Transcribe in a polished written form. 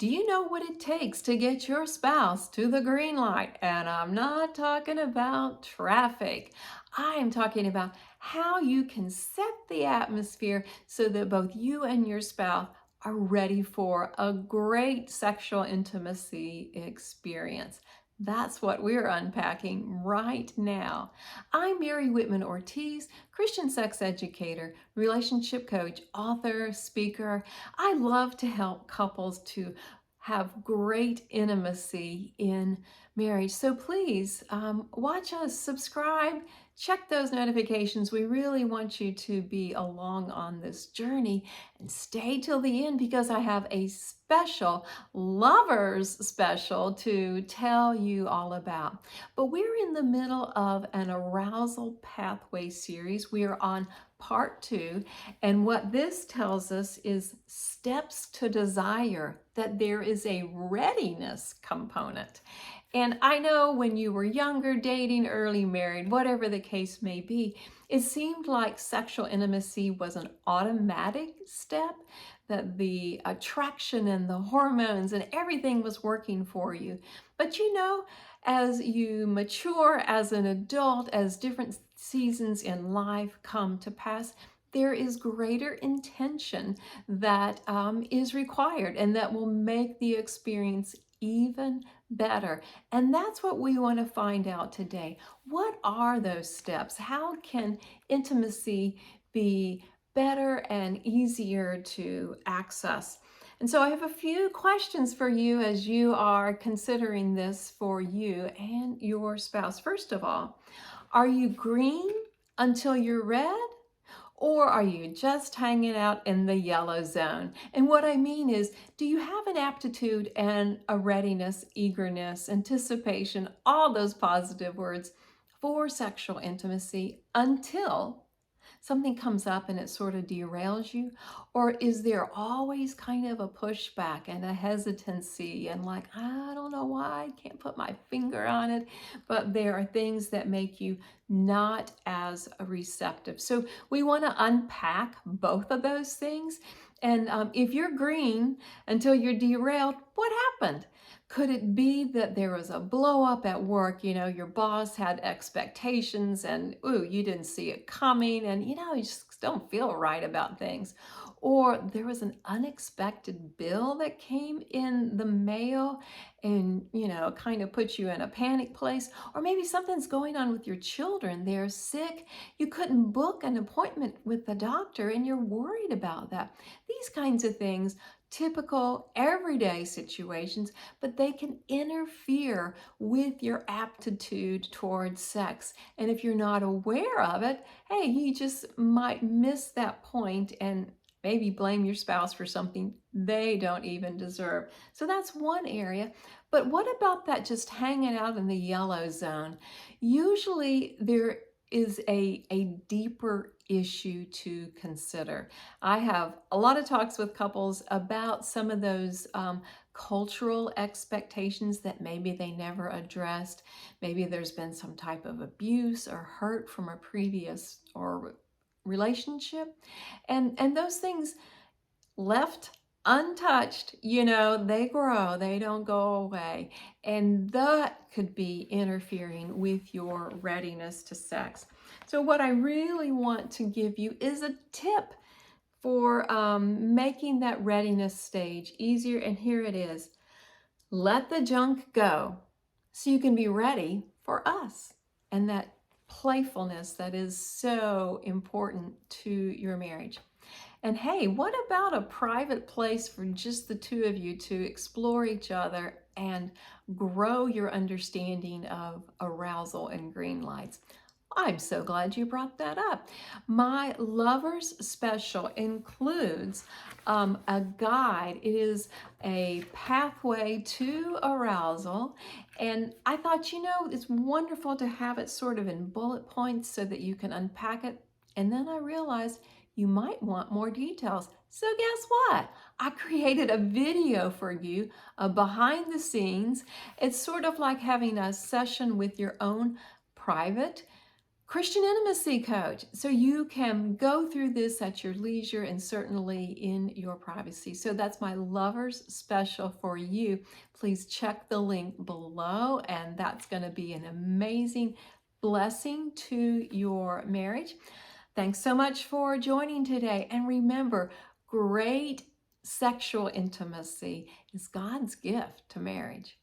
Do you know what it takes to get your spouse to the green light? And I'm not talking about traffic. I am talking about how you can set the atmosphere so that both you and your spouse are ready for a great sexual intimacy experience. That's what we're unpacking right now. I'm Mary Whitman Ortiz, Christian sex educator, relationship coach, author, speaker. I love to help couples to have great intimacy in marriage. So please watch us, subscribe, check those notifications. We really want you to be along on this journey and stay till the end because I have a special lovers special to tell you all about. But we're in the middle of an arousal pathway series. We are on part 2, and what this tells us is steps to desire, that there is a readiness component. And I know when you were younger, dating, early married, whatever the case may be, it seemed like sexual intimacy was an automatic step, that the attraction and the hormones and everything was working for you. But you know, as you mature as an adult, as different seasons in life come to pass, there is greater intention that is required and that will make the experience even better. And that's what we want to find out today. What are those steps? How can intimacy be better and easier to access? And so I have a few questions for you as you are considering this for you and your spouse. First of all, are you green until you're red? Or are you just hanging out in the yellow zone? And what I mean is, do you have an aptitude and a readiness, eagerness, anticipation, all those positive words for sexual intimacy until something comes up and it sort of derails you? Or is there always kind of a pushback and a hesitancy and like, I don't know why, I can't put my finger on it, but there are things that make you not as receptive. So we want to unpack both of those things. And if you're green until you're derailed, what happened? Could it be that there was a blow up at work? You know, your boss had expectations and, ooh, you didn't see it coming and, you know, you just don't feel right about things. Or there was an unexpected bill that came in the mail and, you know, kind of put you in a panic place. Or maybe something's going on with your children. They're sick. You couldn't book an appointment with the doctor and you're worried about that. These kinds of things, typical everyday situations, but they can interfere with your aptitude towards sex. And if you're not aware of it, hey, you just might miss that point and maybe blame your spouse for something they don't even deserve. So that's one area. But what about that just hanging out in the yellow zone? Usually there is a deeper issue to consider. I have a lot of talks with couples about some of those cultural expectations that maybe they never addressed. Maybe there's been some type of abuse or hurt from a previous or relationship. And those things left untouched, you know, they grow, they don't go away. And that could be interfering with your readiness to sex. So what I really want to give you is a tip for making that readiness stage easier. And here it is. Let the junk go so you can be ready for us and that playfulness that is so important to your marriage. And hey, what about a private place for just the two of you to explore each other and grow your understanding of arousal and green lights? I'm so glad you brought that up. My Lovers Special includes a guide. It is a pathway to arousal. And I thought, you know, it's wonderful to have it sort of in bullet points so that you can unpack it. And then I realized you might want more details. So guess what? I created a video for you, behind the scenes. It's sort of like having a session with your own private Christian intimacy coach. So you can go through this at your leisure and certainly in your privacy. So that's my lover's special for you. Please check the link below, and that's going to be an amazing blessing to your marriage. Thanks so much for joining today. And remember, great sexual intimacy is God's gift to marriage.